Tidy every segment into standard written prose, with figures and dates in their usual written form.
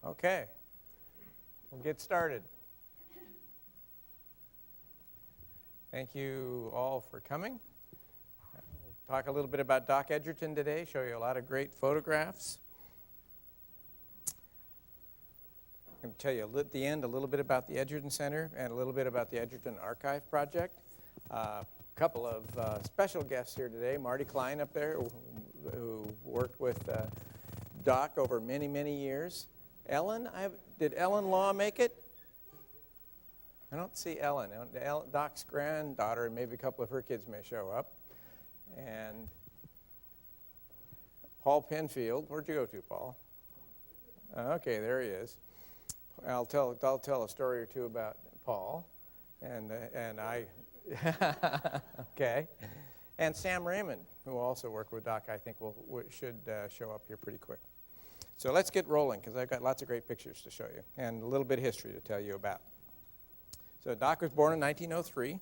Okay, we'll get started. Thank you all for coming. We'll talk a little bit about Doc Edgerton today, show you a lot of great photographs. I'm going to tell you at the end a little bit about the Edgerton Center and a little bit about the Edgerton Archive Project. A couple of special guests here today. Marty Klein up there, who worked with Doc over many, many years. Ellen, did Ellen Law make it? I don't see Ellen. Doc's granddaughter and maybe a couple of her kids may show up. And Paul Penfield, where'd you go to, Paul? Okay, there he is. I'll tell a story or two about Paul, and I. Okay, and Sam Raymond, who also worked with Doc, I think should show up here pretty quick. So let's get rolling, because I've got lots of great pictures to show you and a little bit of history to tell you about. So Doc was born in 1903,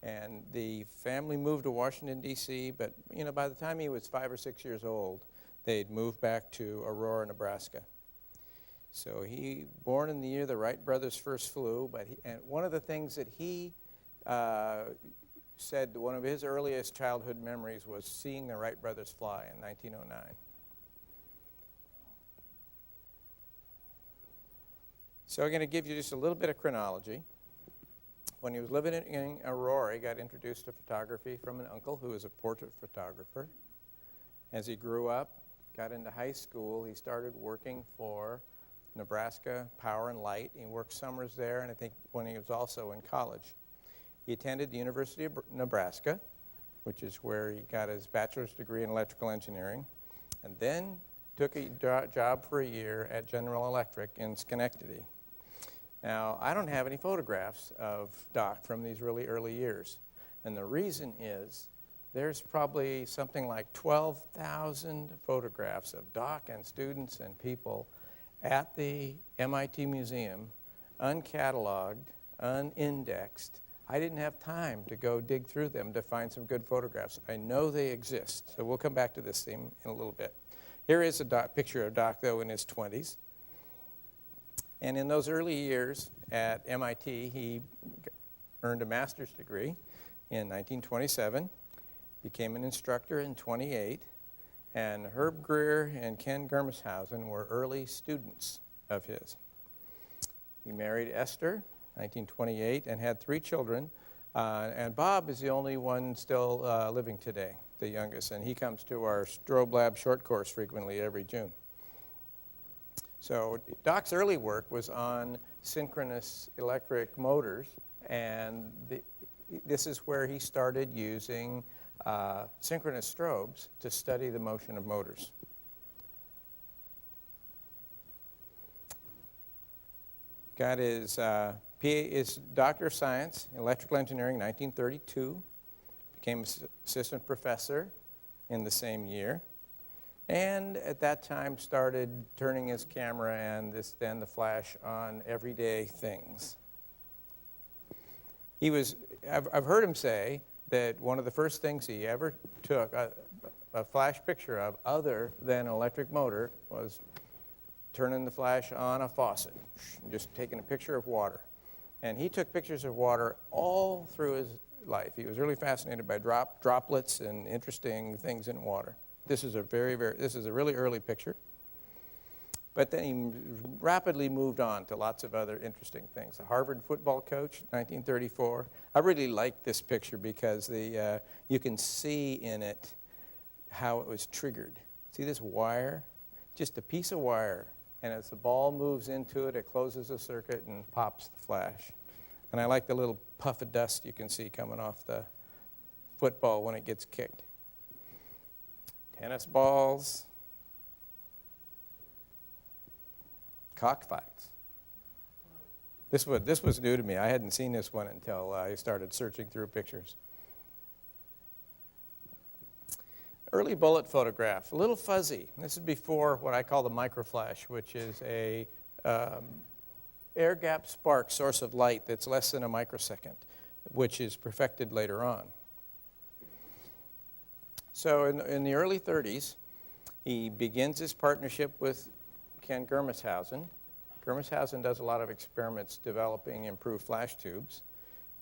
and the family moved to Washington, D.C., but by the time he was 5 or 6 years old, they'd moved back to Aurora, Nebraska. So he born in the year the Wright brothers first flew, and one of the things that he said one of his earliest childhood memories was seeing the Wright brothers fly in 1909. So I'm going to give you just a little bit of chronology. When he was living in Aurora, he got introduced to photography from an uncle who was a portrait photographer. As he grew up, got into high school, he started working for Nebraska Power and Light. He worked summers there, and I think when he was also in college. He attended the University of Nebraska, which is where he got his bachelor's degree in electrical engineering, and then took a job for a year at General Electric in Schenectady. Now, I don't have any photographs of Doc from these really early years. And the reason is there's probably something like 12,000 photographs of Doc and students and people at the MIT Museum, uncatalogued, unindexed. I didn't have time to go dig through them to find some good photographs. I know they exist, so we'll come back to this theme in a little bit. Here is a picture of Doc, though, in his 20s. And in those early years at MIT, he earned a master's degree in 1927, became an instructor in 28, and Herb Greer and Ken Germeshausen were early students of his. He married Esther, 1928, and had 3 children, and Bob is the only one still living today, the youngest, and he comes to our Strobe Lab short course frequently every June. So Doc's early work was on synchronous electric motors, and this is where he started using synchronous strobes to study the motion of motors. Got his Doctor of Science, Electrical Engineering, 1932. Became assistant professor in the same year. And at that time started turning his camera and then the flash on everyday things. I've heard him say that one of the first things he ever took a flash picture of other than an electric motor was turning the flash on a faucet, just taking a picture of water. And he took pictures of water all through his life. He was really fascinated by droplets and interesting things in water. This is a really early picture. But then he rapidly moved on to lots of other interesting things. A Harvard football coach, 1934. I really like this picture because you can see in it how it was triggered. See this wire? Just a piece of wire. And as the ball moves into it, it closes the circuit and pops the flash. And I like the little puff of dust you can see coming off the football when it gets kicked. Tennis balls. Cockfights. This was new to me. I hadn't seen this one until I started searching through pictures. Early bullet photograph, a little fuzzy. This is before what I call the microflash, which is a air gap spark source of light that's less than a microsecond, which is perfected later on. So in the early 30s, he begins his partnership with Ken Germeshausen. Germeshausen does a lot of experiments developing improved flash tubes.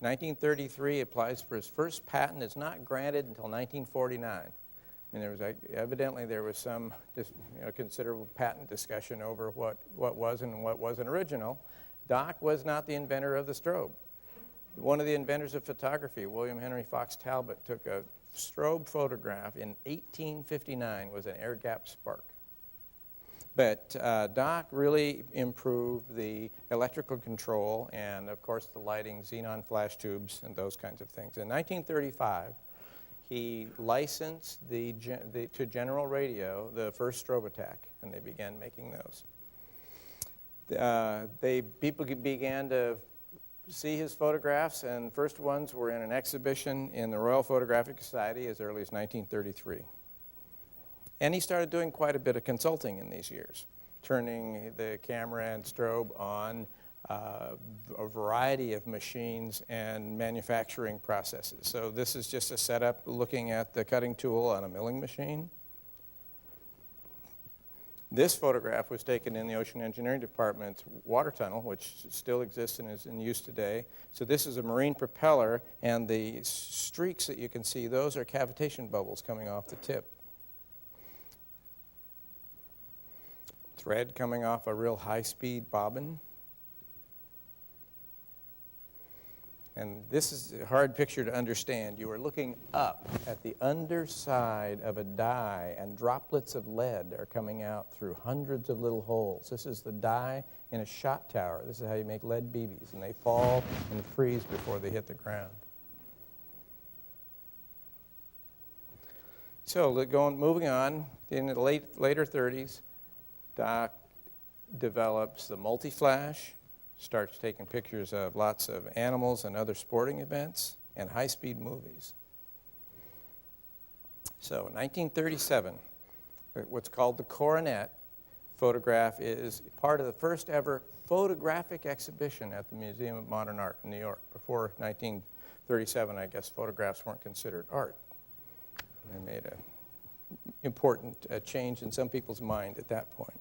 1933, applies for his first patent. It's not granted until 1949. And evidently there was some considerable patent discussion over what was and what wasn't original. Doc was not the inventor of the strobe. One of the inventors of photography, William Henry Fox Talbot, took a strobe photograph in 1859 with an air gap spark. But Doc really improved the electrical control and, of course, the lighting, xenon flash tubes, and those kinds of things. In 1935, he licensed to General Radio the first strobe attack, and they began making those. People began to see his photographs, and first ones were in an exhibition in the Royal Photographic Society as early as 1933. And he started doing quite a bit of consulting in these years, turning the camera and strobe on a variety of machines and manufacturing processes. So this is just a setup looking at the cutting tool on a milling machine. This photograph was taken in the Ocean Engineering Department's water tunnel, which still exists and is in use today. So this is a marine propeller, and the streaks that you can see, those are cavitation bubbles coming off the tip. Thread coming off a real high-speed bobbin. And this is a hard picture to understand. You are looking up at the underside of a die, and droplets of lead are coming out through hundreds of little holes. This is the die in a shot tower. This is how you make lead BBs, and they fall and freeze before they hit the ground. So moving on, in the later 30s, Doc develops the multi-flash, starts taking pictures of lots of animals and other sporting events, and high-speed movies. So 1937, what's called the Coronet photograph is part of the first ever photographic exhibition at the Museum of Modern Art in New York. Before 1937, I guess photographs weren't considered art. They made an important change in some people's mind at that point,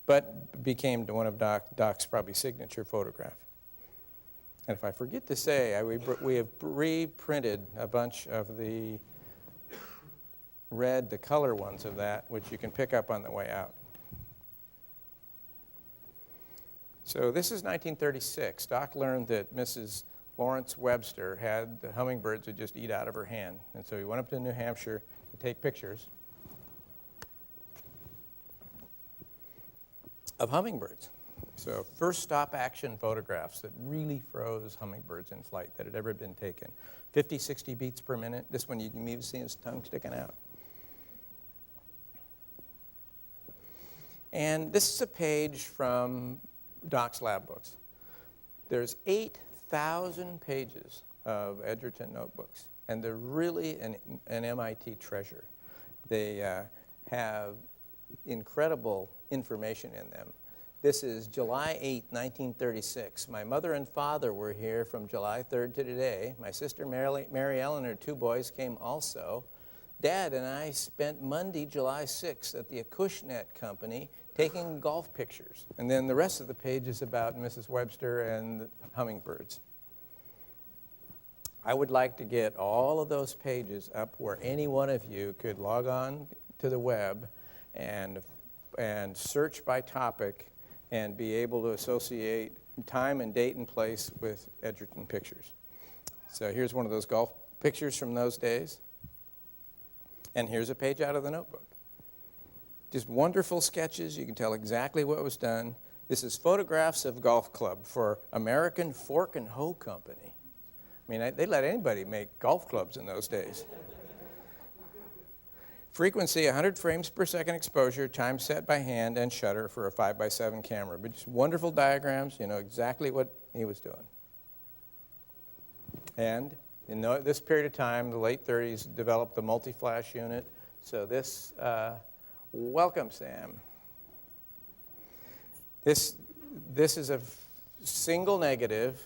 but became one of Doc's probably signature photograph. And if I forget to say, we have reprinted a bunch of the color ones of that, which you can pick up on the way out. So this is 1936. Doc learned that Mrs. Lawrence Webster had the hummingbirds would just eat out of her hand. And so he went up to New Hampshire to take pictures of hummingbirds. So first stop action photographs that really froze hummingbirds in flight that had ever been taken. 50, 60 beats per minute. This one you can even see his tongue sticking out. And this is a page from Doc's lab books. There's 8,000 pages of Edgerton notebooks, and they're really an MIT treasure. They have incredible information in them. This is July 8, 1936. My mother and father were here from July 3rd to today. My sister Mary Ellen and her 2 boys came also. Dad and I spent Monday, July 6th at the Acushnet Company taking golf pictures. And then the rest of the page is about Mrs. Webster and the hummingbirds. I would like to get all of those pages up where any one of you could log on to the web and search by topic and be able to associate time and date and place with Edgerton pictures. So here's one of those golf pictures from those days. And here's a page out of the notebook. Just wonderful sketches. You can tell exactly what was done. This is photographs of golf club for American Fork and Hoe Company. I mean, they let anybody make golf clubs in those days. Frequency, 100 frames per second exposure, time set by hand, and shutter for a 5x7 camera. But just wonderful diagrams, you know exactly what he was doing. And in this period of time, the late 30s, developed the multi-flash unit. So this, welcome, Sam. This is a single negative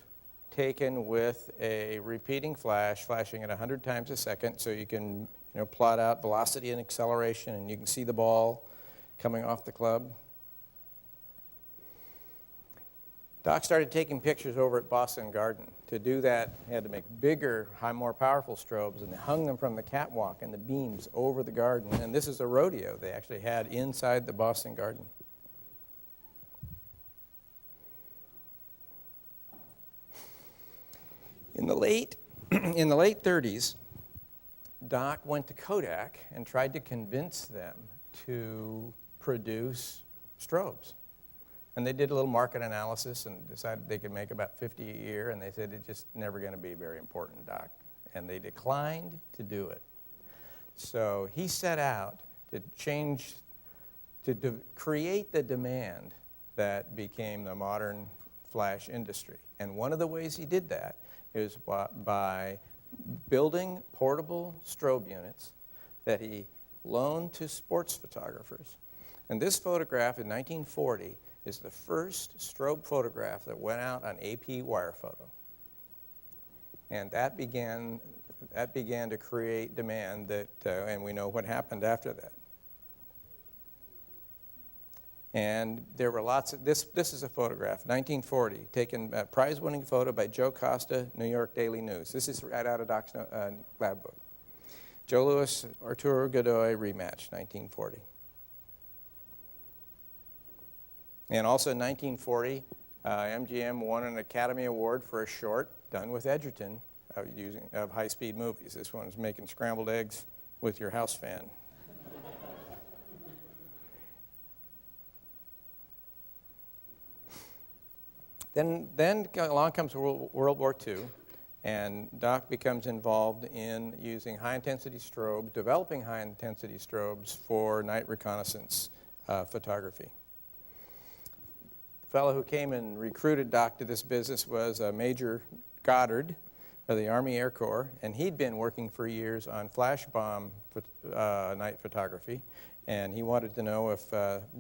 taken with a repeating flash, flashing at 100 times a second, so you can plot out velocity and acceleration, and you can see the ball coming off the club. Doc started taking pictures over at Boston Garden. To do that, he had to make bigger, more powerful strobes, and they hung them from the catwalk and the beams over the garden. And this is a rodeo they actually had inside the Boston Garden. In the late 30s, Doc went to Kodak and tried to convince them to produce strobes. And they did a little market analysis and decided they could make about 50 a year, and they said it's just never going to be very important, Doc. And they declined to do it. So he set out to create the demand that became the modern flash industry. And one of the ways he did that is by building portable strobe units that he loaned to sports photographers. And this photograph in 1940 is the first strobe photograph that went out on AP wire photo. And that began to create demand and we know what happened after that. And there were lots of, this is a photograph, 1940, taken a prize-winning photo by Joe Costa, New York Daily News. This is right out of Doc's lab book. Joe Louis, Arturo Godoy rematch, 1940. And also in 1940, MGM won an Academy Award for a short done with Edgerton of high-speed movies. This one's making scrambled eggs with your house fan. Then along comes World War II, and Doc becomes involved in using high-intensity strobe, developing high-intensity strobes for night reconnaissance photography. The fellow who came and recruited Doc to this business was Major Goddard of the Army Air Corps, and he'd been working for years on flash bomb night photography, and he wanted to know if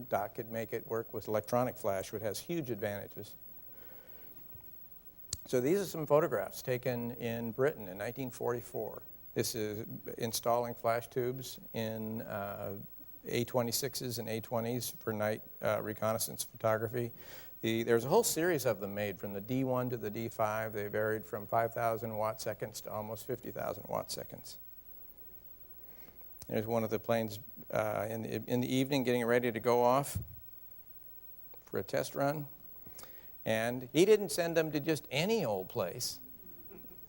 Doc could make it work with electronic flash, which has huge advantages. So these are some photographs taken in Britain in 1944. This is installing flash tubes in A-26s and A-20s for night reconnaissance photography. There's a whole series of them made from the D1 to the D5. They varied from 5,000 watt seconds to almost 50,000 watt seconds. There's one of the planes in the evening getting ready to go off for a test run. And he didn't send them to just any old place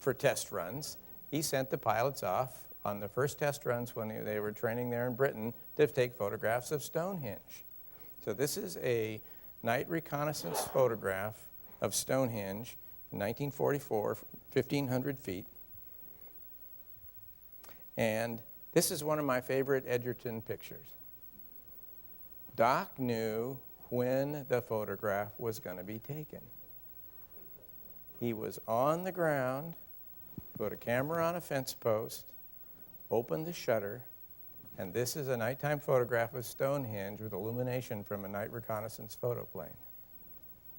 for test runs. He sent the pilots off on the first test runs when they were training there in Britain to take photographs of Stonehenge. So this is a night reconnaissance photograph of Stonehenge in 1944, 1,500 feet. And this is one of my favorite Edgerton pictures. Doc knew when the photograph was going to be taken. He was on the ground, put a camera on a fence post, opened the shutter, and this is a nighttime photograph of Stonehenge with illumination from a night reconnaissance photo plane.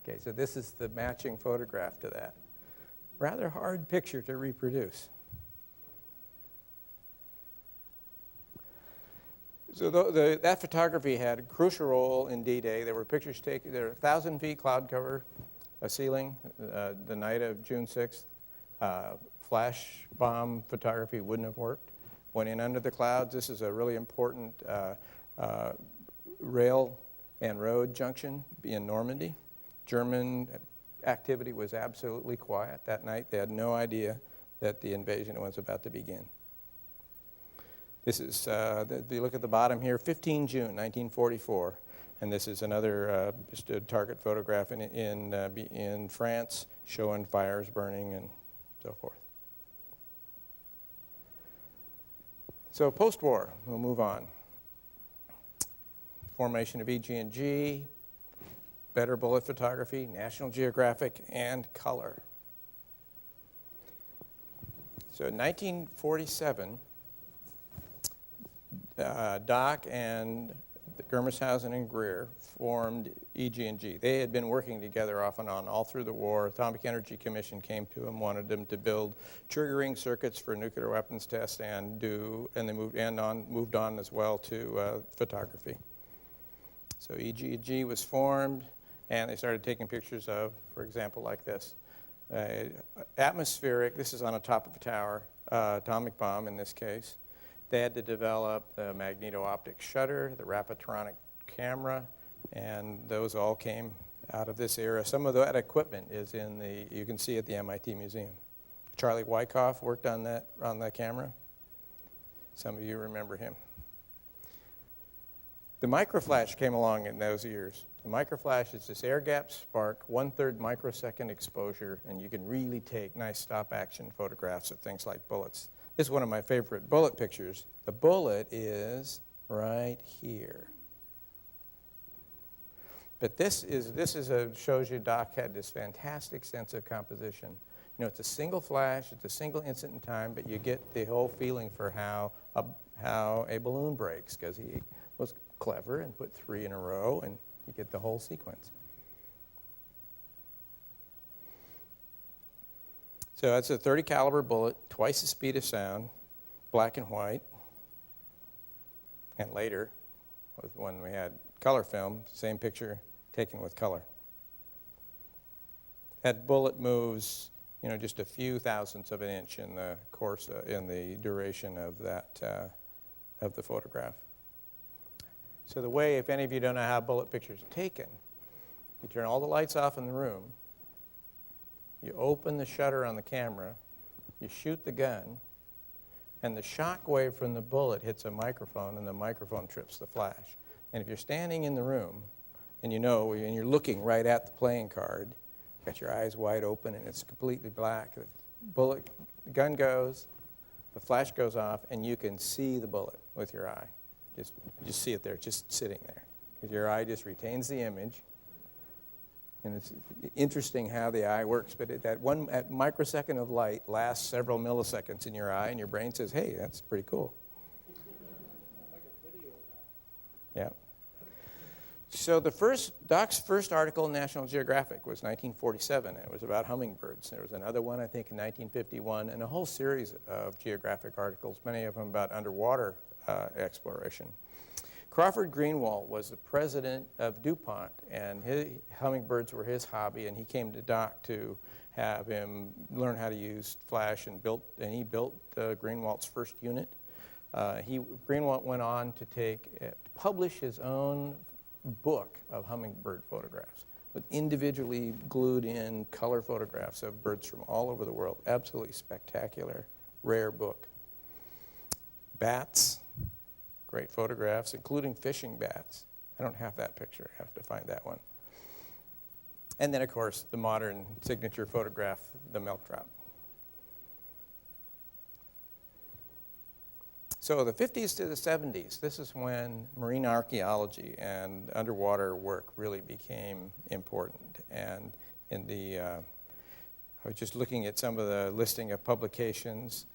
Okay, so this is the matching photograph to that. Rather hard picture to reproduce. So that photography had a crucial role in D-Day. There were pictures taken, there were 1,000 feet cloud cover, a ceiling, the night of June 6th. Flash bomb photography wouldn't have worked. Went in under the clouds. This is a really important rail and road junction in Normandy. German activity was absolutely quiet that night. They had no idea that the invasion was about to begin. This is, if you look at the bottom here, 15 June 1944, and this is another just a target photograph in France showing fires burning and so forth. So post-war, we'll move on. Formation of EG&G, better bullet photography, National Geographic, and color. So in 1947, Doc and Germershausen and Greer formed EG&G. They had been working together off and on all through the war. Atomic Energy Commission came to them, wanted them to build triggering circuits for nuclear weapons tests, and they moved on as well to photography. So EG&G was formed, and they started taking pictures of, for example, like this. Atmospheric, this is on the top of a tower, atomic bomb in this case. They had to develop the magneto-optic shutter, the Rapatronic camera, and those all came out of this era. Some of that equipment is you can see at the MIT Museum. Charlie Wyckoff worked on that camera. Some of you remember him. The microflash came along in those years. The microflash is this air-gap spark, 1/3 microsecond exposure, and you can really take nice stop-action photographs of things like bullets. This is one of my favorite bullet pictures. The bullet is right here. But this shows you Doc had this fantastic sense of composition. You know, it's a single flash, it's a single instant in time, but you get the whole feeling for how a balloon breaks, because he was clever and put 3 in a row, and you get the whole sequence. So that's a .30 caliber bullet, twice the speed of sound, black and white. And later, when we had color film, same picture taken with color. That bullet moves, you know, just a few thousandths of an inch in the course, in the duration of that, of the photograph. So the way, if any of you don't know how a bullet picture is taken, you turn all the lights off in the room, you open the shutter on the camera, you shoot the gun, and the shock wave from the bullet hits a microphone, and the microphone trips the flash. And if you're standing in the room, and and you're looking right at the playing card, you got your eyes wide open, and it's completely black. The gun goes, the flash goes off, and you can see the bullet with your eye. You see it there, just sitting there. Because your eye just retains the image. And it's interesting how the eye works, but that one microsecond of light lasts several milliseconds in your eye, and your brain says, hey, that's pretty cool. Yeah. So Doc's first article in National Geographic was 1947. It was about hummingbirds. There was another one, I think, in 1951, and a whole series of geographic articles, many of them about underwater exploration. Crawford Greenwald was the president of DuPont, and hummingbirds were his hobby, and he came to Doc to have him learn how to use flash, and he built Greenwald's first unit. Greenwald went on to publish his own book of hummingbird photographs with individually glued in color photographs of birds from all over the world. Absolutely spectacular, rare book. Bats. Great photographs, including fishing bats. I don't have that picture. I have to find that one. And then, of course, the modern signature photograph, the milk drop. So the 50s to the 70s, this is when marine archaeology and underwater work really became important. And I was just looking at some of the listing of publications.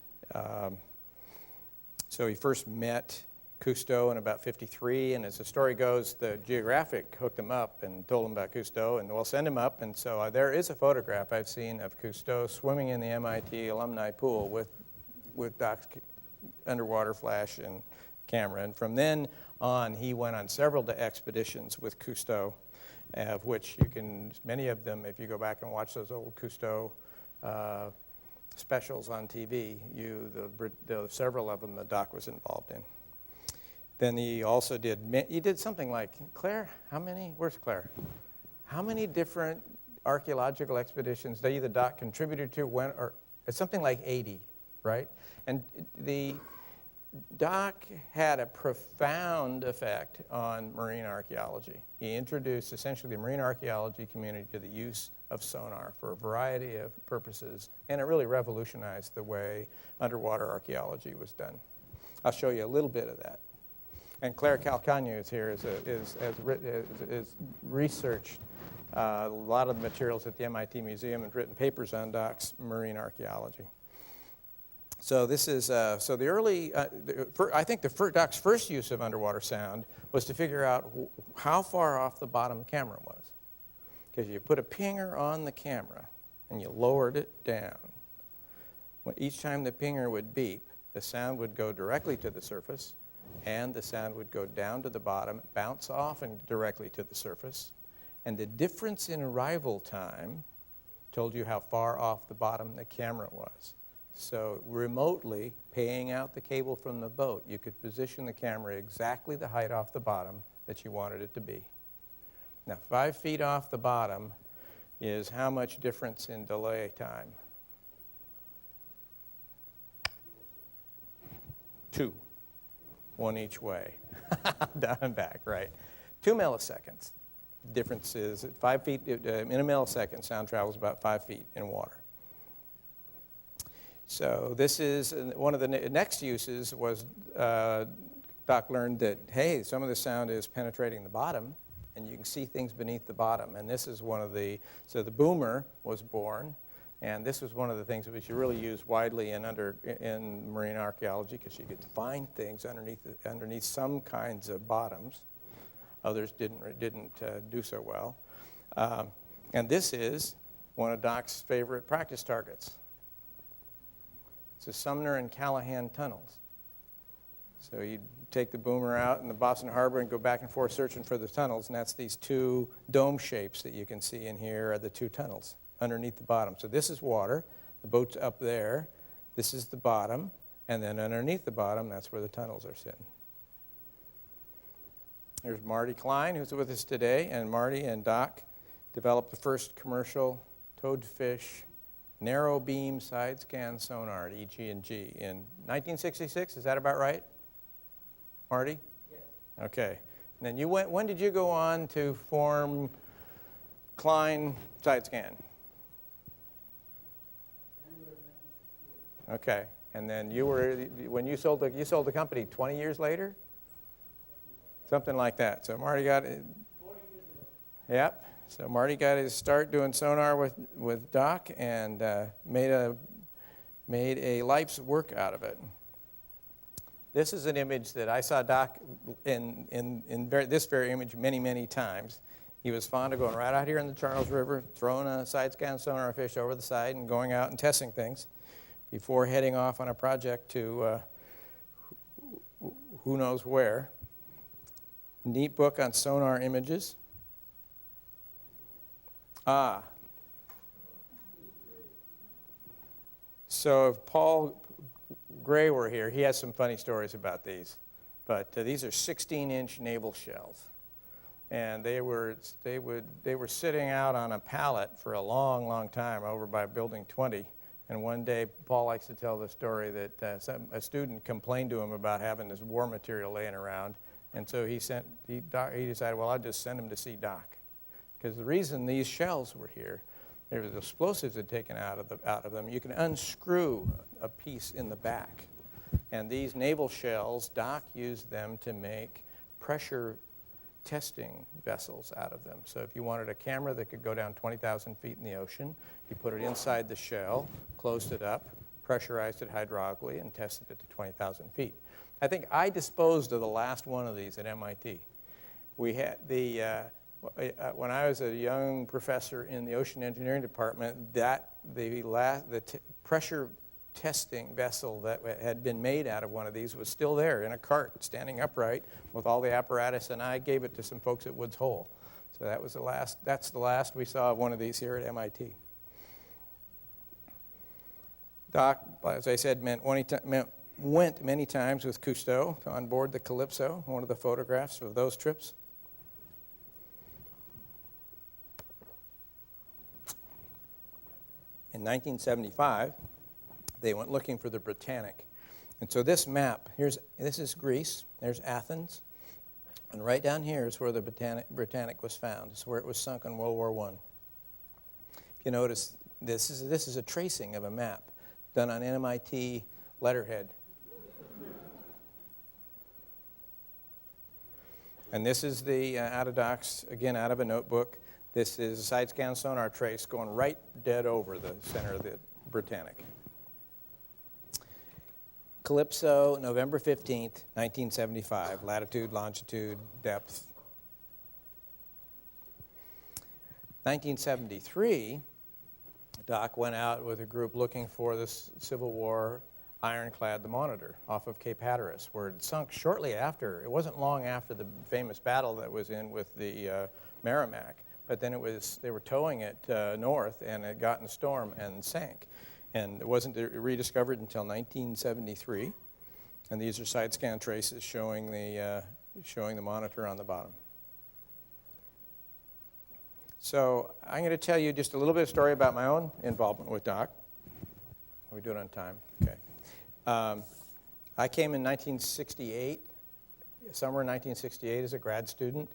So he first met Cousteau in about 53, and as the story goes, the Geographic hooked him up and told him about Cousteau, and we'll send him up. And so there is a photograph I've seen of Cousteau swimming in the MIT alumni pool with Doc's underwater flash and camera. And from then on, he went on several expeditions with Cousteau, of which many of them, if you go back and watch those old Cousteau specials on TV, several of them the Doc was involved in. Then he also did something like, Claire, where's Claire? How many different archaeological expeditions the Doc contributed to it's something like 80, right? And the Doc had a profound effect on marine archaeology. He introduced essentially the marine archaeology community to the use of sonar for a variety of purposes, and it really revolutionized the way underwater archaeology was done. I'll show you a little bit of that. And Claire Calcagno is here, has researched a lot of the materials at the MIT Museum and written papers on Doc's marine archaeology. So this is, so the early, I think Doc's first use of underwater sound was to figure out how far off the bottom the camera was. Because you put a pinger on the camera and you lowered it down. Each time the pinger would beep, the sound would go directly to the surface, and the sound would go down to the bottom, bounce off and directly to the surface. And the difference in arrival time told you how far off the bottom the camera was. So remotely, paying out the cable from the boat, you could position the camera exactly the height off the bottom that you wanted it to be. Now, 5 feet off the bottom is how much difference in delay time? 2. 1 each way. Down and back, right. 2 milliseconds. Difference is 5 feet, in a millisecond, sound travels about 5 feet in water. So this is one of the next uses was Doc learned that, hey, some of the sound is penetrating the bottom, and you can see things beneath the bottom. And this is one of the, so the boomer was born, and this was one of the things that you really used widely in marine archaeology, because you could find things underneath some kinds of bottoms. Others didn't do so well. And this is one of Doc's favorite practice targets. It's the Sumner and Callahan tunnels. So you'd take the boomer out in the Boston Harbor and go back and forth searching for the tunnels, and that's these 2 dome shapes that you can see in here are the 2 tunnels underneath the bottom. So this is water, the boat's up there, this is the bottom, and then underneath the bottom, that's where the tunnels are sitting. There's Marty Klein, who's with us today, and Marty and Doc developed the first commercial toadfish narrow beam side scan sonar at EG&G in 1966. Is that about right, Marty? Yes. Okay. And then when did you go on to form Klein Side Scan? January 1968. Okay. And then when you sold the company 20 years later? Something like that. So Marty got it. 40 years ago. Yep. So Marty got his start doing sonar with Doc and made a life's work out of it. This is an image that I saw Doc in this very image many times. He was fond of going right out here in the Charles River, throwing a side scan sonar fish over the side and going out and testing things before heading off on a project to who knows where. Neat book on sonar images. So if Paul Gray were here, he has some funny stories about these. But these are 16-inch naval shells. And they were sitting out on a pallet for a long time over by Building 20. And one day, Paul likes to tell the story that a student complained to him about having this war material laying around. And so he decided, well, I'll just send him to see Doc. Because the reason these shells were here, there was explosives had taken out of them. You can unscrew a piece in the back. And these naval shells, Doc used them to make pressure testing vessels out of them. So if you wanted a camera that could go down 20,000 feet in the ocean, you put it inside the shell, closed it up, pressurized it hydraulically, and tested it to 20,000 feet. I think I disposed of the last one of these at MIT. We had when I was a young professor in the ocean engineering department, the pressure testing vessel that had been made out of one of these was still there in a cart, standing upright with all the apparatus, and I gave it to some folks at Woods Hole. So that's the last we saw of one of these here at MIT. Doc, as I said, went many times with Cousteau on board the Calypso, one of the photographs of those trips. In 1975, they went looking for the Britannic. And so this map, this is Greece, there's Athens, and right down here is where the Britannic was found. It's where it was sunk in World War I. If you notice, this is a tracing of a map done on MIT letterhead. And this is the out of Doc's, again, out of a notebook. This is a side scan sonar trace going right dead over the center of the Britannic. Calypso, November 15th, 1975, latitude, longitude, depth. 1973, Doc went out with a group looking for this Civil War ironclad, the Monitor, off of Cape Hatteras, where it sunk shortly after. It wasn't long after the famous battle that was in with the Merrimack, but then they were towing it north, and it got in a storm and sank. And it wasn't rediscovered until 1973. And these are side scan traces showing the Monitor on the bottom. So I'm going to tell you just a little bit of story about my own involvement with Doc. We do it on time. Okay. I came in 1968, summer 1968, as a grad student.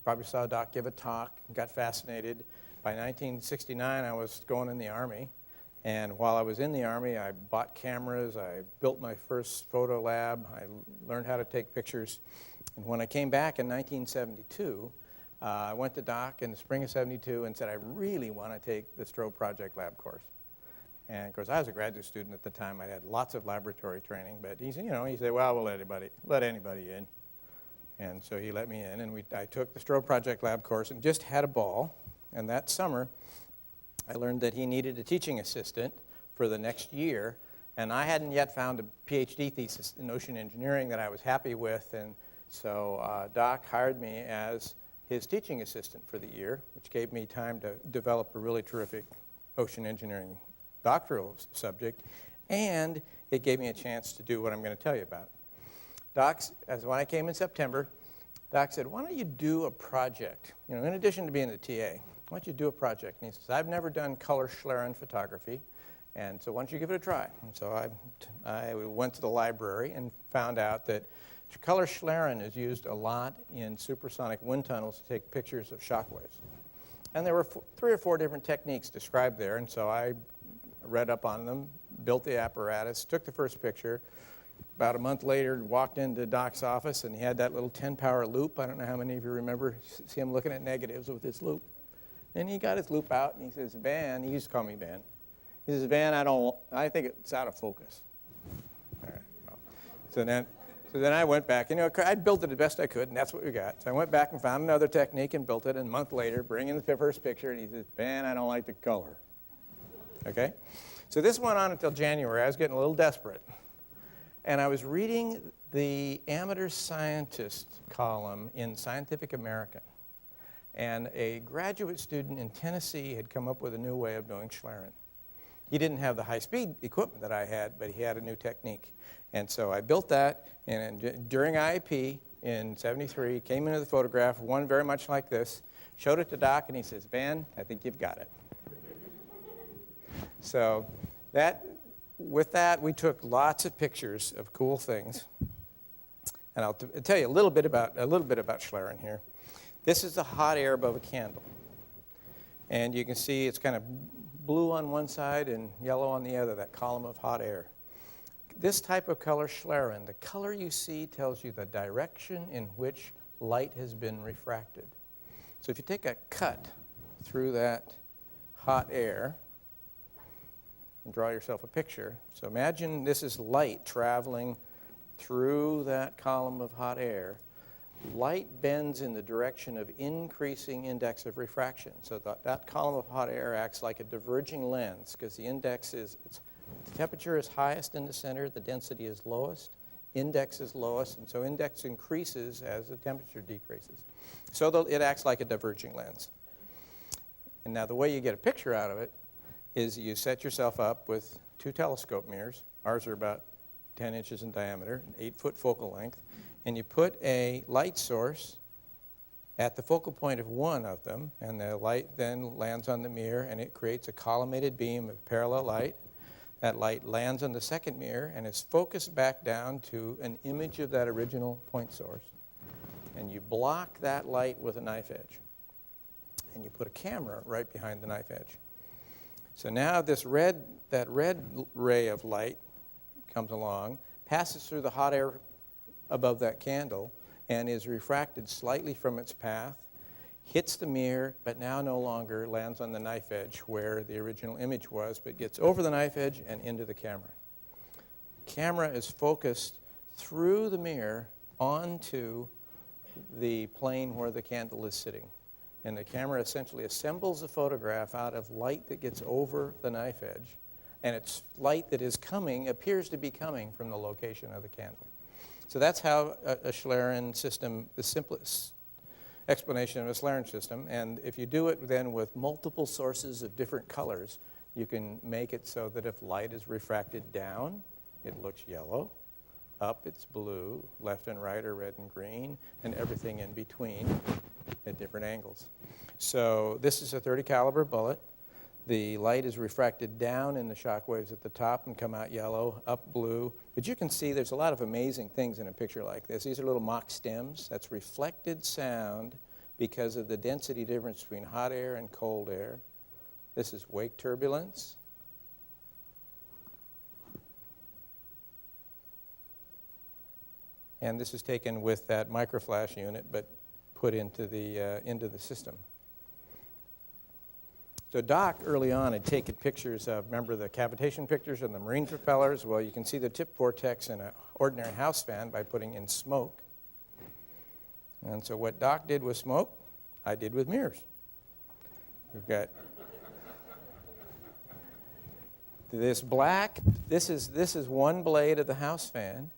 Probably saw Doc give a talk, got fascinated. By 1969, I was going in the Army. And while I was in the Army, I bought cameras, I built my first photo lab, I learned how to take pictures. And when I came back in 1972, I went to Doc in the spring of 72 and said, I really want to take the Strobe Project Lab course. And of course, I was a graduate student at the time. I had lots of laboratory training, but he said, well, we'll let anybody in. And so he let me in, and I took the Strobe Project Lab course and just had a ball. And that summer, I learned that he needed a teaching assistant for the next year, and I hadn't yet found a PhD thesis in ocean engineering that I was happy with, and so Doc hired me as his teaching assistant for the year, which gave me time to develop a really terrific ocean engineering doctoral subject, and it gave me a chance to do what I'm going to tell you about. When I came in September, Doc said, why don't you do a project? In addition to being the TA, why don't you do a project? And he says, I've never done color Schlerin photography, and so why don't you give it a try? And so I went to the library and found out that color Schlerin is used a lot in supersonic wind tunnels to take pictures of shock waves. And there were 3 or 4 different techniques described there, and so I read up on them, built the apparatus, took the first picture. About a month later, walked into Doc's office, and he had that little 10-power loop. I don't know how many of you remember see him looking at negatives with his loop. Then he got his loop out, and he says, Van, he used to call me Van. He says, Van, I think it's out of focus. All right. Well, so then I went back, I built it the best I could, and that's what we got. So I went back and found another technique and built it, and a month later, bring in the first picture, and he says, Van, I don't like the color. Okay? So this went on until January. I was getting a little desperate. And I was reading the amateur scientist column in Scientific American. And a graduate student in Tennessee had come up with a new way of doing Schlerin. He didn't have the high-speed equipment that I had, but he had a new technique. And so I built that, and during IAP in '73, came into the photograph, one very much like this, showed it to Doc, and he says, Van, I think you've got it. So with that, we took lots of pictures of cool things. And I'll tell you a little bit about Schlerin here. This is the hot air above a candle. And you can see it's kind of blue on one side and yellow on the other, that column of hot air. This type of color Schlerin, the color you see tells you the direction in which light has been refracted. So if you take a cut through that hot air, and draw yourself a picture. So imagine this is light traveling through that column of hot air. Light bends in the direction of increasing index of refraction. So that column of hot air acts like a diverging lens because the temperature is highest in the center, the density is lowest, index is lowest, and so index increases as the temperature decreases. So it acts like a diverging lens. And now the way you get a picture out of it is you set yourself up with 2 telescope mirrors. Ours are about 10 inches in diameter, 8-foot focal length, and you put a light source at the focal point of one of them, and the light then lands on the mirror, and it creates a collimated beam of parallel light. That light lands on the second mirror and is focused back down to an image of that original point source. And you block that light with a knife edge. And you put a camera right behind the knife edge. So now that red ray of light comes along, passes through the hot air above that candle, and is refracted slightly from its path, hits the mirror, but now no longer lands on the knife edge where the original image was, but gets over the knife edge and into the camera. camera is focused through the mirror onto the plane where the candle is sitting. And the camera essentially assembles a photograph out of light that gets over the knife edge, and it's light that is coming, appears to be coming from the location of the candle. So that's how a Schlieren system, the simplest explanation of a Schlieren system. And if you do it then with multiple sources of different colors, you can make it so that if light is refracted down, it looks yellow. Up, it's blue. Left and right are red and green, and everything in between at different angles. So this is a .30 caliber bullet. The light is refracted down in the shock waves at the top and come out yellow, up blue. But you can see there's a lot of amazing things in a picture like this. These are little Mach stems. That's reflected sound because of the density difference between hot air and cold air. This is wake turbulence. And this is taken with that microflash unit, but put into the system. So Doc, early on, had taken pictures of, remember the cavitation pictures of the marine propellers? Well, you can see the tip vortex in an ordinary house fan by putting in smoke. And so what Doc did with smoke, I did with mirrors. We've got this black, this is one blade of the house fan,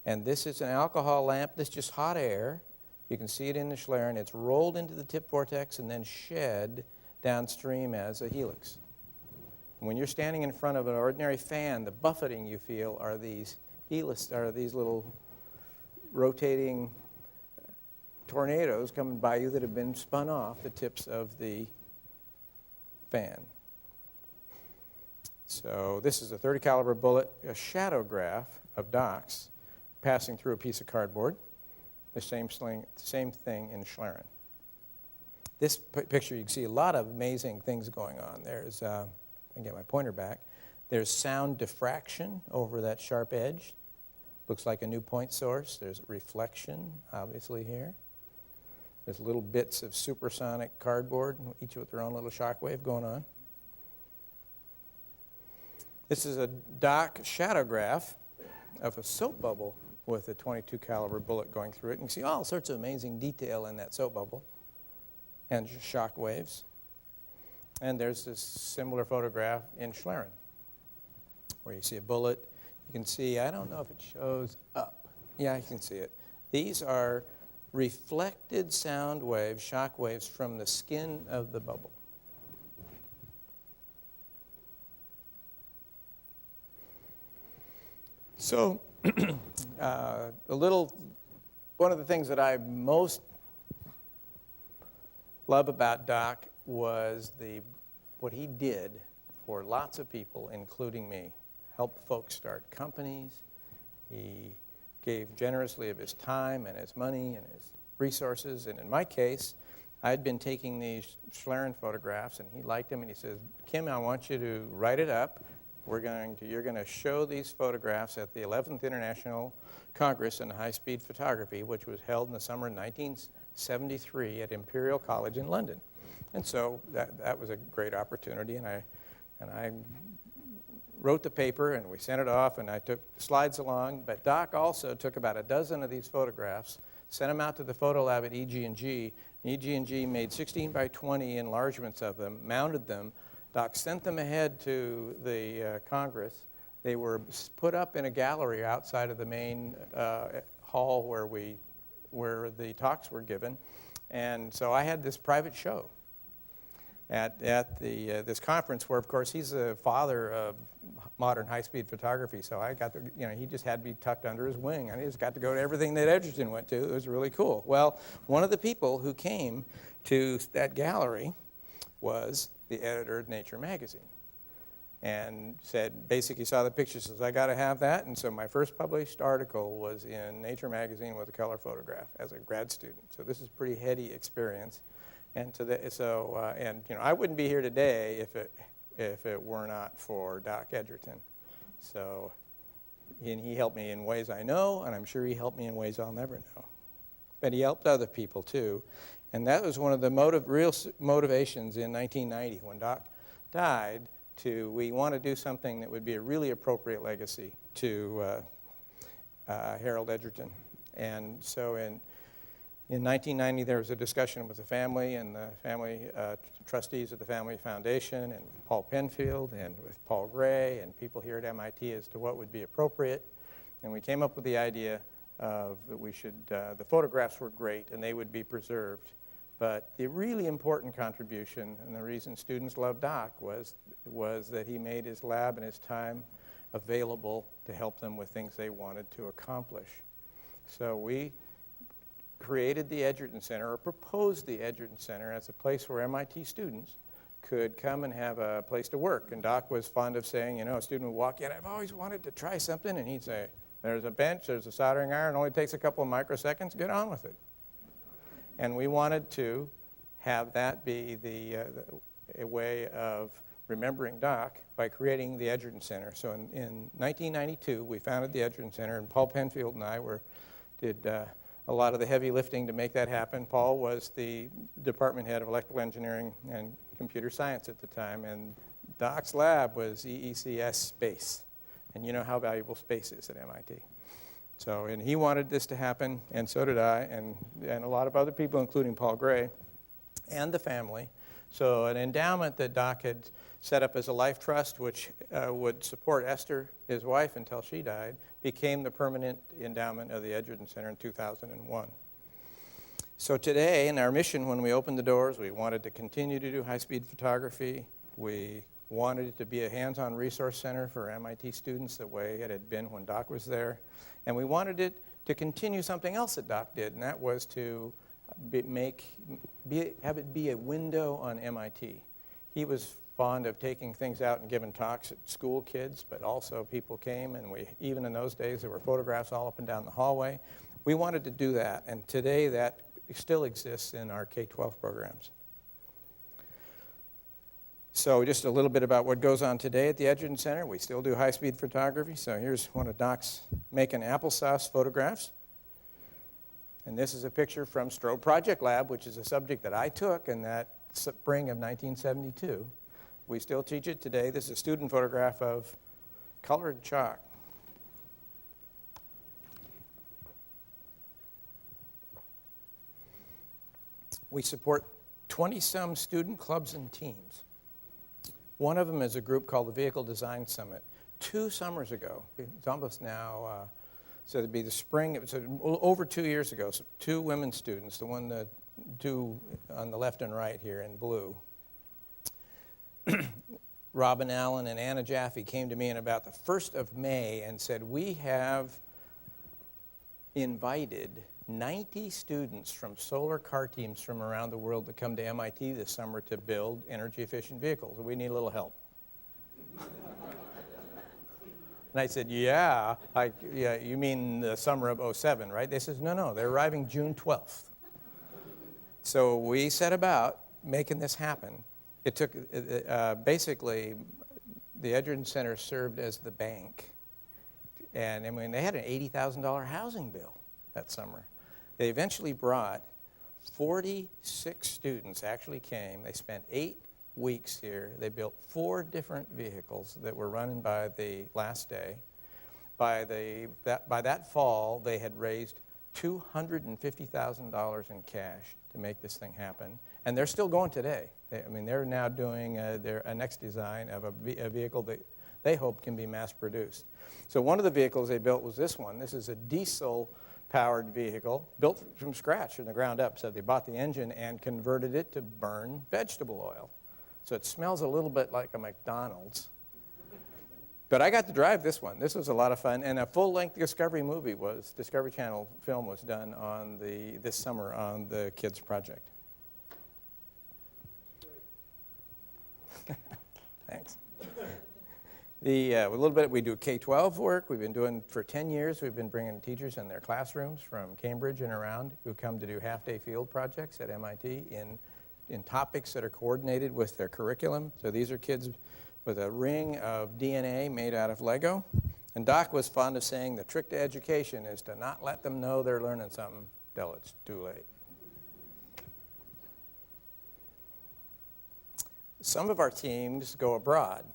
and this is an alcohol lamp. This is just hot air. You can see it in the Schlieren. It's rolled into the tip vortex and then shed downstream as a helix. When you're standing in front of an ordinary fan, the buffeting you feel are these helix, are these little rotating tornadoes coming by you that have been spun off the tips of the fan. So this is a .30 caliber bullet, a shadow graph of Doc's passing through a piece of cardboard. The same thing in Schlieren. This picture, you can see a lot of amazing things going on. There's, I can get my pointer back. There's sound diffraction over that sharp edge. Looks like a new point source. There's reflection, obviously, here. There's little bits of supersonic cardboard, each with their own little shock wave going on. This is a Doc shadow graph of a soap bubble with a .22 caliber bullet going through it. And you can see all sorts of amazing detail in that soap bubble and shock waves. And there's this similar photograph in Schlieren where you see a bullet. You can see, I don't know if it shows up. Yeah, you can see it. These are reflected sound waves, shock waves from the skin of the bubble. So, one of the things that I most love about Doc was what he did for lots of people, including me. Helped folks start companies. He gave generously of his time and his money and his resources. And in my case, I'd been taking these Schlieren photographs, and he liked them, and he says, Kim, I want you to write it up. You're going to show these photographs at the 11th International Congress in High-Speed Photography, which was held in the summer of 1973 at Imperial College in London. And so that was a great opportunity, and I wrote the paper, and we sent it off, and I took slides along. But Doc also took about a dozen of these photographs, sent them out to the photo lab at EG&G. EG&G made 16 by 20 enlargements of them, mounted them. Doc sent them ahead to the Congress. They were put up in a gallery outside of the main hall where the talks were given. And so I had this private show at this conference where, of course, he's the father of modern high-speed photography. So I got he just had me tucked under his wing. I just got to go to everything that Edgerton went to. It was really cool. Well, one of the people who came to that gallery was the editor of Nature magazine, and basically saw the pictures, says, I got to have that. And so my first published article was in Nature magazine with a color photograph as a grad student. So this is a pretty heady experience. And I wouldn't be here today if it were not for Doc Edgerton. So, and he helped me in ways I know, and I'm sure he helped me in ways I'll never know. But he helped other people too. And that was one of the real motivations in 1990 when Doc died we want to do something that would be a really appropriate legacy Harold Edgerton. And so in 1990, there was a discussion with the family and the family trustees of the Family Foundation, and with Paul Penfield and with Paul Gray and people here at MIT as to what would be appropriate. And we came up with the idea of that we should, the photographs were great and they would be preserved. But the really important contribution and the reason students love Doc was that he made his lab and his time available to help them with things they wanted to accomplish. So we created the Edgerton Center, or proposed the Edgerton Center, as a place where MIT students could come and have a place to work. And Doc was fond of saying, you know, a student would walk in, I've always wanted to try something, and he'd say, there's a bench, there's a soldering iron, it only takes a couple of microseconds, get on with it. And we wanted to have that be a way of remembering Doc by creating the Edgerton Center. So in 1992, we founded the Edgerton Center, and Paul Penfield and I did a lot of the heavy lifting to make that happen. Paul was the department head of electrical engineering and computer science at the time, and Doc's lab was EECS space. And you know how valuable space is at MIT. So, and he wanted this to happen, and so did I, and a lot of other people, including Paul Gray and the family. So an endowment that Doc had set up as a life trust, which would support Esther, his wife, until she died, became the permanent endowment of the Edgerton Center in 2001. So today, in our mission, when we opened the doors, we wanted to continue to do high-speed photography. We wanted it to be a hands-on resource center for MIT students the way it had been when Doc was there. And we wanted it to continue something else that Doc did, and that was to have it be a window on MIT. He was fond of taking things out and giving talks at school kids, but also people came, and even in those days there were photographs all up and down the hallway. We wanted to do that, and today that still exists in our K-12 programs. So just a little bit about what goes on today at the Edgerton Center. We still do high-speed photography. So here's one of Doc's making applesauce photographs. And this is a picture from Strobe Project Lab, which is a subject that I took in that spring of 1972. We still teach it today. This is a student photograph of colored chalk. We support 20-some student clubs and teams. One of them is a group called the Vehicle Design Summit. 2 summers ago, it's almost now, so it'd be the spring, it was over 2 years ago, so 2 women students, the 2 on the left and right here in blue. Robin Allen and Anna Jaffe came to me in about the 1st of May and said, we have invited 90 students from solar car teams from around the world to come to MIT this summer to build energy-efficient vehicles. We need a little help. And I said, yeah, you mean the summer of '07, right? They said, no, they're arriving June 12th. So we set about making this happen. It took, basically, the Edgerton Center served as the bank. And I mean, they had an $80,000 housing bill that summer. They eventually brought 46 students, actually came. They spent 8 weeks here. They built 4 different vehicles that were running by the last day. By that fall, they had raised $250,000 in cash to make this thing happen. And they're still going today. They're now doing a next design of a vehicle that they hope can be mass produced. So one of the vehicles they built was this one. This is a diesel-powered vehicle built from scratch from the ground up. So they bought the engine and converted it to burn vegetable oil. So it smells a little bit like a McDonald's. But I got to drive this one. This was a lot of fun. And a full-length Discovery Channel film was done on this summer on the kids' project. Thanks. A little bit, we do K-12 work. We've been doing for 10 years. We've been bringing teachers in their classrooms from Cambridge and around who come to do half-day field projects at MIT in topics that are coordinated with their curriculum. So these are kids with a ring of DNA made out of Lego. And Doc was fond of saying the trick to education is to not let them know they're learning something till it's too late. Some of our teams go abroad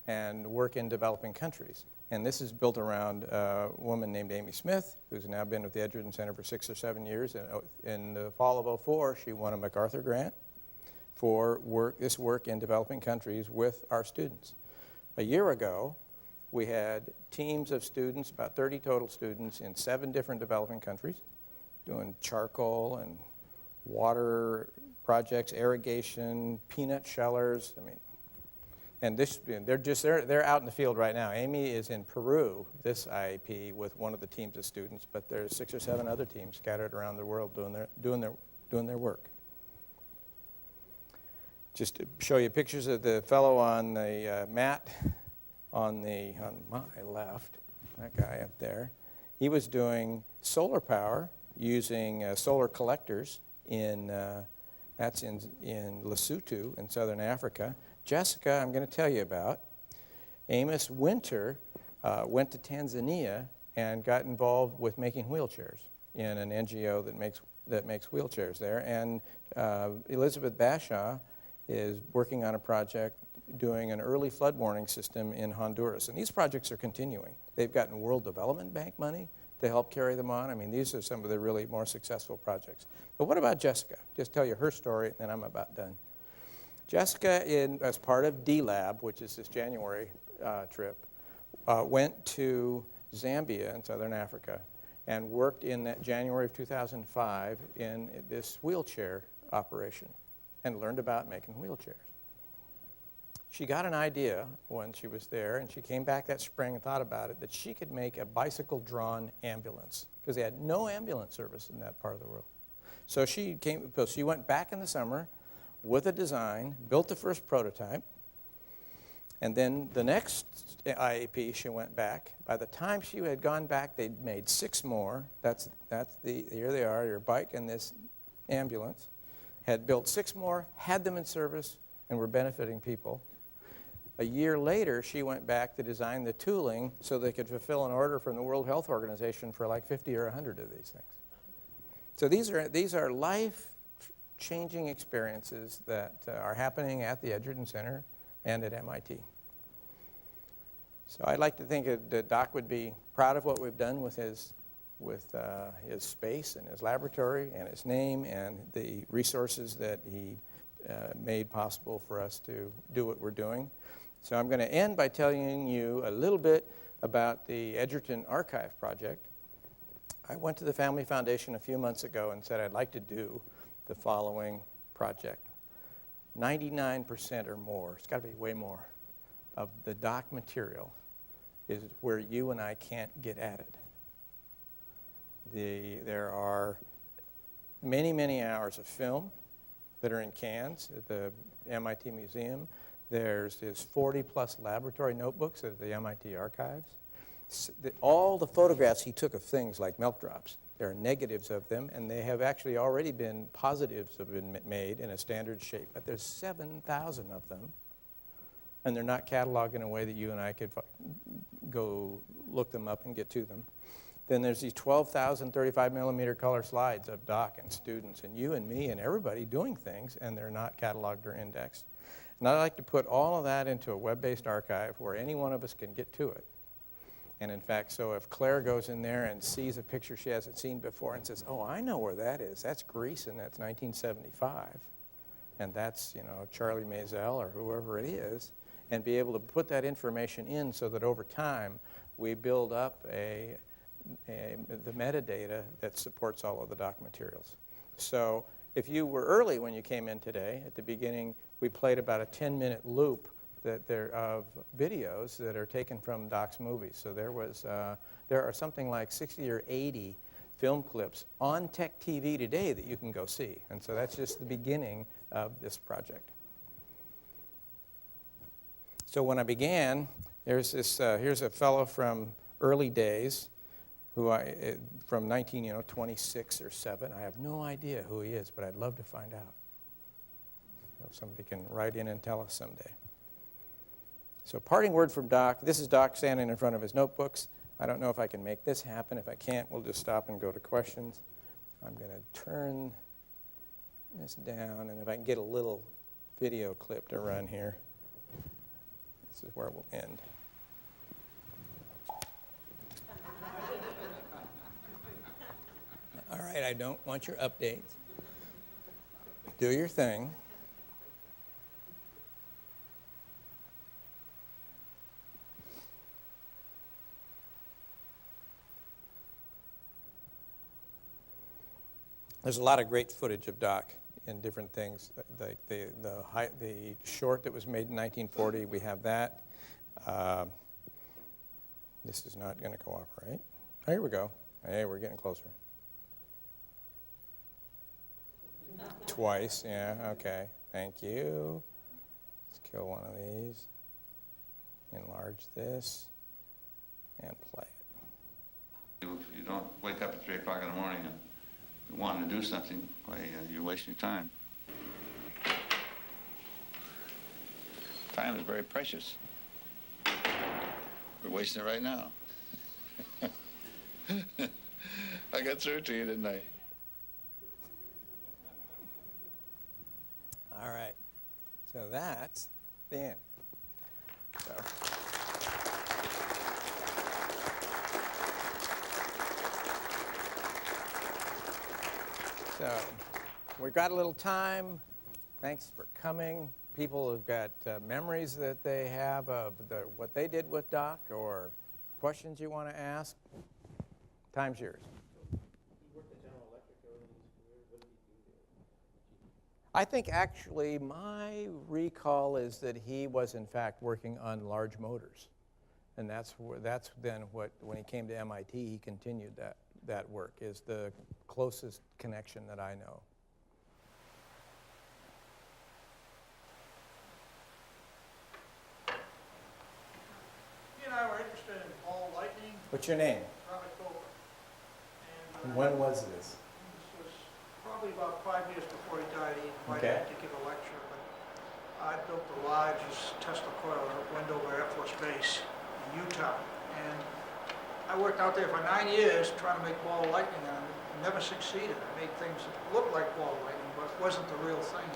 and work in developing countries. And this is built around a woman named Amy Smith, who's now been with the Edgerton Center for 6 or 7 years. And in the fall of '04, she won a MacArthur grant for this work in developing countries with our students. A year ago, we had teams of students, about 30 total students, in 7 different developing countries, doing charcoal and water projects, irrigation, peanut shellers. And they're out in the field right now. Amy is in Peru, this IAP, with one of the teams of students, but there's 6 or 7 other teams scattered around the world doing their work. Just to show you pictures of the fellow on the mat on my left, that guy up there. He was doing solar power using solar collectors that's in Lesotho in southern Africa. Jessica, I'm going to tell you about. Amos Winter went to Tanzania and got involved with making wheelchairs in an NGO that makes wheelchairs there. And Elizabeth Bashaw is working on a project doing an early flood warning system in Honduras. And these projects are continuing. They've gotten World Development Bank money to help carry them on. These are some of the really more successful projects. But what about Jessica? Just tell you her story, and then I'm about done. Jessica, as part of D-Lab, which is this January trip, went to Zambia in southern Africa and worked in that January of 2005 in this wheelchair operation and learned about making wheelchairs. She got an idea when she was there, and she came back that spring and thought about it, that she could make a bicycle-drawn ambulance, because they had no ambulance service in that part of the world. So she went back in the summer with a design, built the first prototype, and then the next IAP she went back. By the time she had gone back, they'd made 6 more. Here they are, your bike and this ambulance. Had built 6 more, had them in service, and were benefiting people. A year later, she went back to design the tooling so they could fulfill an order from the World Health Organization for like 50 or 100 of these things. So these are life-changing experiences that are happening at the Edgerton Center and at MIT. So I'd like to think that Doc would be proud of what we've done with his space and his laboratory and his name and the resources that he made possible for us to do what we're doing. So I'm going to end by telling you a little bit about the Edgerton Archive Project. I went to the Family Foundation a few months ago and said I'd like to do the following project. 99% or more, it's got to be way more, of the doc material is where you and I can't get at it. There are many, many hours of film that are in cans at the MIT Museum. There's 40-plus laboratory notebooks at the MIT Archives. All the photographs he took of things like milk drops, there are negatives of them, and they have actually already been positives have been made in a standard shape. But there's 7,000 of them, and they're not cataloged in a way that you and I could go look them up and get to them. Then there's these 12,000 35-millimeter color slides of Doc and students and you and me and everybody doing things, and they're not cataloged or indexed. And I'd like to put all of that into a web-based archive where any one of us can get to it. And in fact, so if Claire goes in there and sees a picture she hasn't seen before and says, oh, I know where that is. That's Greece, and that's 1975. And that's, Charlie Maisel or whoever it is, and be able to put that information in so that over time we build up the metadata that supports all of the doc materials. So if you were early when you came in today, at the beginning, we played about a 10-minute loop of videos that are taken from Doc's movies. So there are something like 60 or 80 film clips on Tech TV today that you can go see. And so that's just the beginning of this project. So when I began, here's a fellow from early days from 1926 or 7. I have no idea who he is, but I'd love to find out. So if somebody can write in and tell us someday. So parting word from Doc. This is Doc standing in front of his notebooks. I don't know if I can make this happen. If I can't, we'll just stop and go to questions. I'm going to turn this down, and if I can get a little video clip to run here, this is where we'll end. All right, I don't want your updates. Do your thing. There's a lot of great footage of Doc in different things. Like the short that was made in 1940, we have that. This is not going to cooperate. Oh, here we go. Hey, we're getting closer. Twice, yeah, okay. Thank you. Let's kill one of these. Enlarge this and play it. If you don't wake up at 3 o'clock in the morning and you want to do something, well, you're wasting your time. Time is very precious. We're wasting it right now. I got through to you, didn't I? All right. So that's the end. So we've got a little time. Thanks for coming. People have got memories that they have of what they did with Doc or questions you want to ask. Time's yours. I think actually my recall is that he was in fact working on large motors. And that's then when he came to MIT, he continued that work, is the closest connection that I know. He and I were interested in ball lightning, What's your name? Robert Cooper. And When was this? this was probably about 5 years before he died. He invited Okay. me to give a lecture, but I built the largest Tesla coil at Wendover Air Force Base in Utah. And I worked out there for 9 years trying to make ball lightning, and I never succeeded. I made things that looked like ball lightning, but it wasn't the real thing.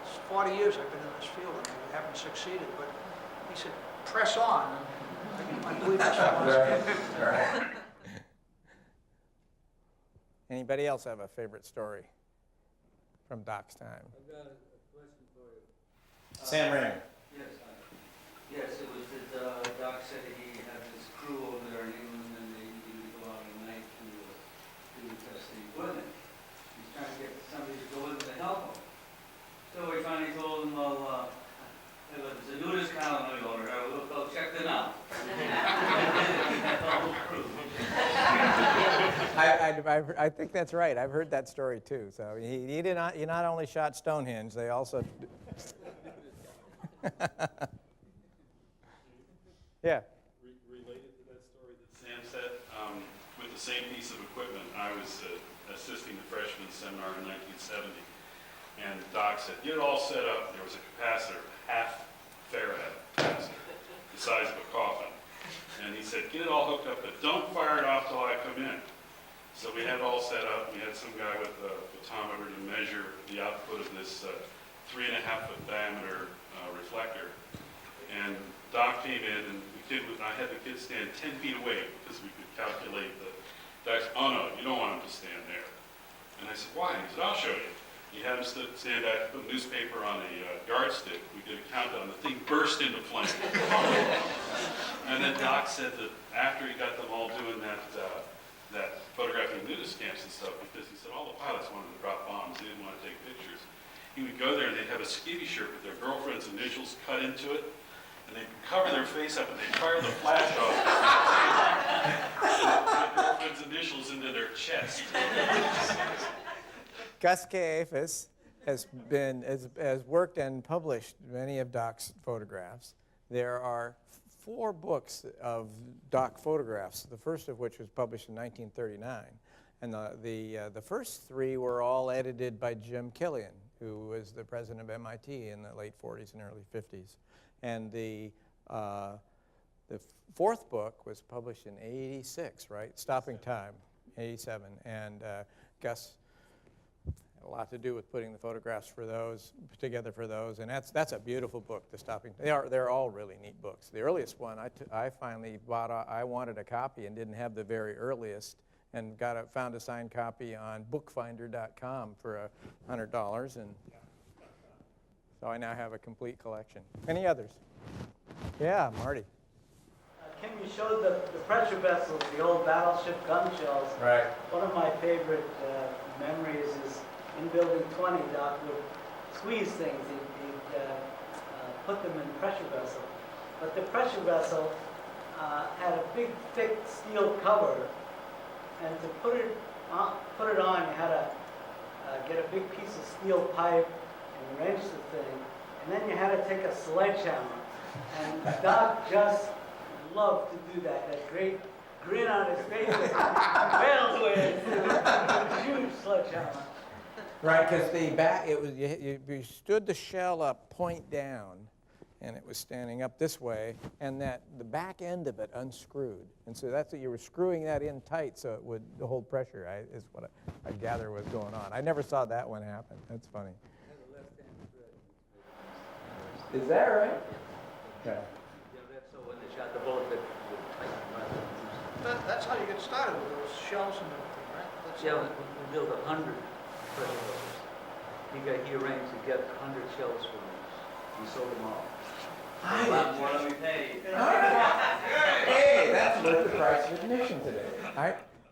It's 40 years I've been in this field, and I haven't succeeded. But he said, press on. And I believe that's what Right. Anybody else have a favorite story from Doc's time? I've got a question for you. Sam Rain. Yes, it was that Doc said that he had this crew over there in England and they would go out at night to test the equipment. He's trying to get somebody to go in to help him. So we finally told him, well, there's a nudist colony over there, we'll go check them out. That's the whole crew. I think that's right. I've heard that story too. So he not only shot Stonehenge, they also. Yeah. Related to that story that Sam said, with the same piece of equipment, I was assisting the freshman seminar in 1970, and Doc said, get it all set up. There was a capacitor, half Faraday capacitor, the size of a coffin. And he said, get it all hooked up, but don't fire it off till I come in. So we had it all set up. We had some guy with a photometer to measure the output of this 3.5-foot diameter reflector. And Doc came in, and I had the kid stand 10 feet away because we could calculate the. Doc said, oh no, you don't want him to stand there. And I said, why? He said, I'll show you. He had him stand back, put newspaper on a yardstick. We did a countdown. The thing burst into flame. And then Doc said that after he got them all doing that photographing nudist camps and stuff, because he said all the pilots wanted to drop bombs, they didn't want to take pictures. He would go there and they'd have a skivvy shirt with their girlfriend's initials cut into it, and they'd cover their face up and they'd fire the flash off. Their girlfriend's initials into their chest. Gus Kaifas has worked and published many of Doc's photographs. There are 4 books of Doc photographs, the first of which was published in 1939. And the first 3 were all edited by Jim Killian, who was the president of MIT in the late 40s and early 50s. And the 4th book was published in 86, right? Stopping Time, 87. And Gus had a lot to do with putting the photographs together for those. And that's a beautiful book, The Stopping. They're all really neat books. The earliest one I finally bought, I wanted a copy and didn't have the very earliest. and found a signed copy on bookfinder.com for $100, and so I now have a complete collection. Any others? Yeah, Marty. Kim, you showed the pressure vessels, the old battleship gun shells. Right. One of my favorite memories is in Building 20, Doc would squeeze things. He'd put them in pressure vessels. But the pressure vessel had a big, thick steel cover, and to put it on, you had to get a big piece of steel pipe and wrench the thing, and then you had to take a sledgehammer. And Doc just loved to do that. That great grin on his face. Well, with a huge sledgehammer. Right, because the back, it was you stood the shell up point down, and it was standing up this way, and the back end of it unscrewed, and so that's what you were screwing that in tight so it would hold pressure. Is what I gather was going on. I never saw that one happen. That's funny. Is that right? Yeah. So when they shot the bullet, that would tighten. That's how you get started with those shells and everything, right? That's Yeah, we built 100 pressure vessels. He arranged to get 100 shells for me. We sold them all. A lot more than we paid. Hey, that's worth the price of admission today.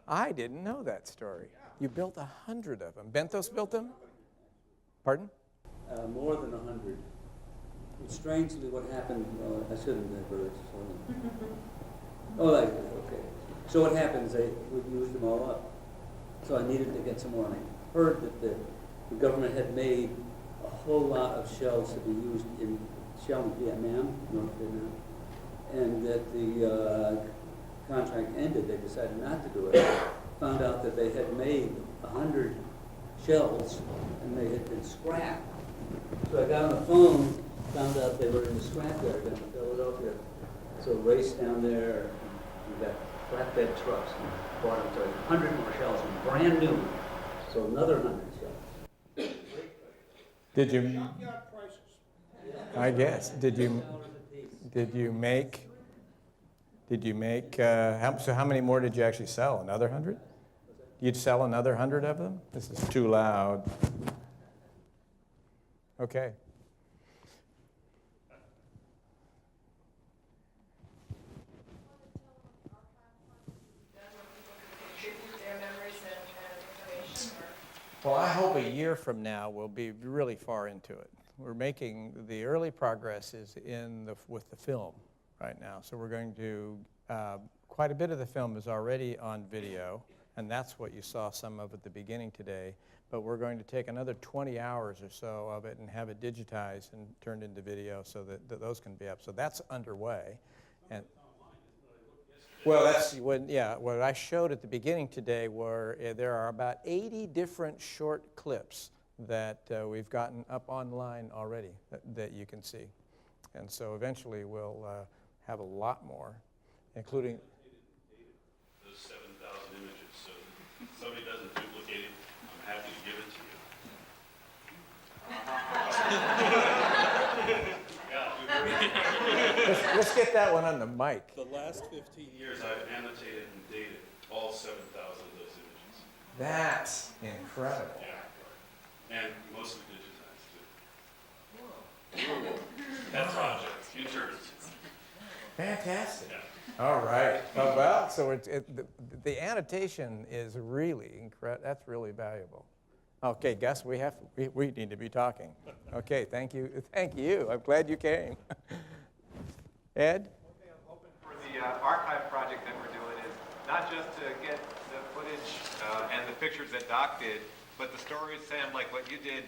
I didn't know that story. You built 100 of them. Bentos built them? Pardon? More than 100. And strangely, what happened, well, I shouldn't diverge. Okay. So what happens, we used them all up. So I needed to get some more. And I heard that the government had made a whole lot of shells to be used in shelling Vietnam, North Vietnam, and that the contract ended. They decided not to do it. Found out that they had made 100 shells, and they had been scrapped. So I got on the phone, found out they were in the scrapyard down in Philadelphia. So raced down there, and we got flatbed trucks, and bought them to 100 more shells, and brand new. So another 100 shells. Did you? junkyard prices. I guess. Did you make? So how many more did you actually sell? Another 100? You'd sell another 100 of them? This is too loud. Okay. Well, I hope a year from now we'll be really far into it. We're making the early progress is with the film right now. So we're going to, quite a bit of the film is already on video, and that's what you saw some of at the beginning today. But we're going to take another 20 hours or so of it and have it digitized and turned into video so that those can be up. So that's underway. And well, that's what I showed at the beginning today were there are about 80 different short clips that we've gotten up online already that you can see. And so eventually we'll have a lot more, including those 7,000 images. So if somebody doesn't duplicate it, I'm happy to give it to you. let's get that one on the mic. The last 15 years, I've annotated and dated all 7,000 of those images. That's incredible. Yeah. And mostly digitized, too. That project, insurance. Fantastic. Yeah. All right. Well, so the annotation is really incredible. That's really valuable. Okay, Gus, we need to be talking. Okay, thank you. Thank you. I'm glad you came. Ed? Okay, I'm hoping for the archive project that we're doing is not just to get the footage and the pictures that Doc did, but the stories, Sam, like what you did.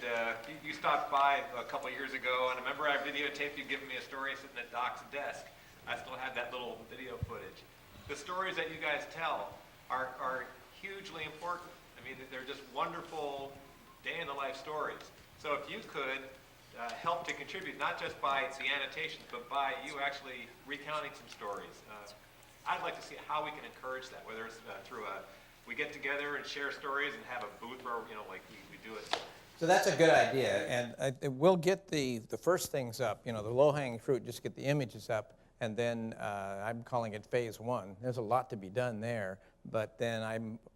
You stopped by a couple years ago, and I remember I videotaped you giving me a story sitting at Doc's desk. I still have that little video footage. The stories that you guys tell are hugely important. I mean, they're just wonderful day-in-the-life stories. So if you could help to contribute, not just by the annotations, but by you actually recounting some stories, I'd like to see how we can encourage that, whether it's through we get together and share stories and have a booth where, like we do it. So that's a good idea, and we'll get the first things up, the low-hanging fruit, just get the images up, and then I'm calling it phase one. There's a lot to be done there, But then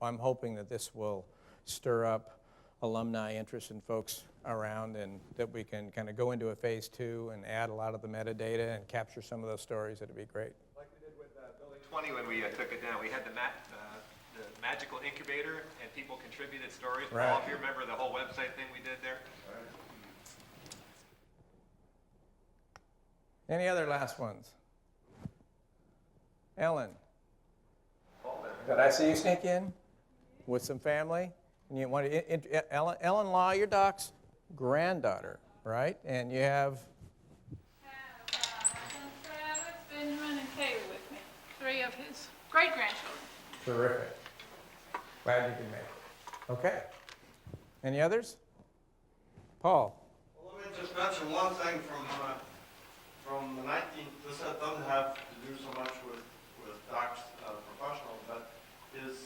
I'm hoping that this will stir up alumni interest in folks around, and that we can kind of go into a phase 2 and add a lot of the metadata and capture some of those stories. It'd be great. Like we did with Building 20 when we took it down. We had the magical incubator, and people contributed stories. Right. Paul, if you remember the whole website thing we did there? Any other last ones? Ellen? Did I see you sneak in with some family? And you want to, Ellen Law, your Doc's granddaughter, right? And you have? My son Travis, Benjamin, and Kayla with me. 3 of his great-grandchildren. Terrific. Glad you could make it. Okay. Any others? Paul? Well, let me just mention one thing from the 19th. This doesn't have to do so much with Doc's professional, but his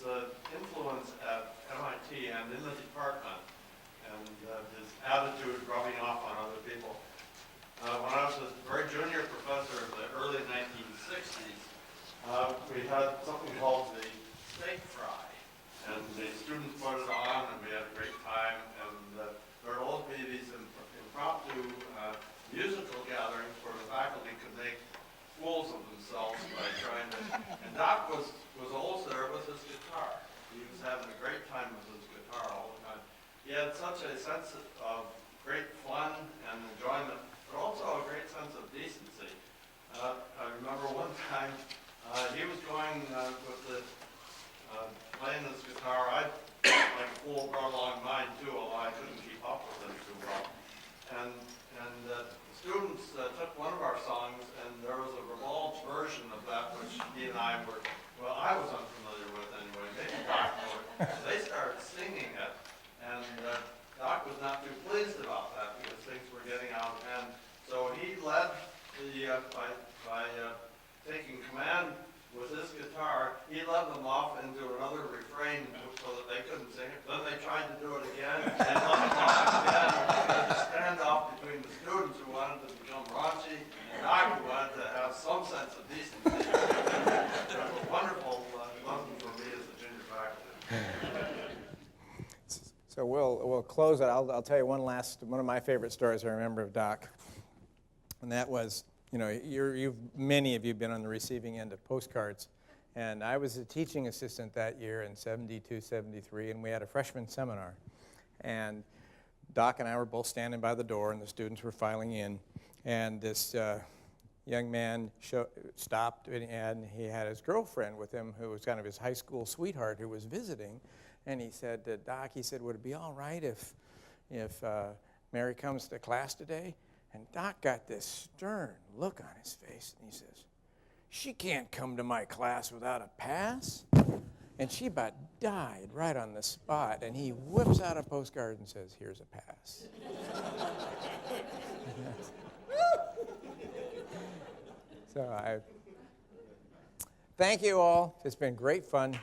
influence at MIT and in the department, and his attitude rubbing off on other people. When I was a very junior professor in the early 1960s, we had something called the steak fry, and the students put it on, and we had a great time, and there would always be these impromptu musical gatherings where the faculty could make fools of themselves by trying to, and Doc was always there with his guitar. He was having a great time with his guitar all the time. He had such a sense of great fun and enjoyment, but also a great sense of decency. I remember one time he was going with the playing his guitar. I, like a fool, brought along mine too, although I couldn't keep up with him too well. And the students took one of our songs, and there was a revulged version of that which he and I were, well, I was unfamiliar with anyway. Maybe Doc knew it. They started singing it, and Doc was not too pleased about that because things were getting out of hand. So he led by taking command with his guitar. He led them off into another refrain so that they couldn't sing it. Then they tried to do it again, and led them off again. There was a standoff between the students who wanted to become raunchy and Doc who wanted to have some sense of decency. It was a wonderful lesson for me as a junior faculty. So we'll close it. I'll tell you one of my favorite stories I remember of Doc, and that was, many of you have been on the receiving end of postcards, and I was a teaching assistant that year in 72, 73, and we had a freshman seminar, and Doc and I were both standing by the door, and the students were filing in, and this young man stopped, and he had his girlfriend with him, who was kind of his high school sweetheart, who was visiting, and he said to Doc, would it be all right if Mary comes to class today? And Doc got this stern look on his face, and he says, "She can't come to my class without a pass." And she about died right on the spot, and he whips out a postcard and says, "Here's a pass." So I thank you all. It's been great fun.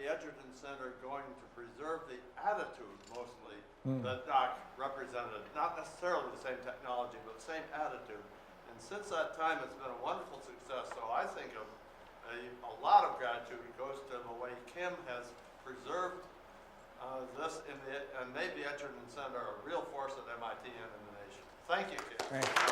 Edgerton Center going to preserve the attitude, mostly, that Doc represented. Not necessarily the same technology, but the same attitude. And since that time, it's been a wonderful success. So I think a lot of gratitude goes to the way Kim has preserved this and made the Edgerton Center a real force at MIT and in the nation. Thank you, Kim. Thank you.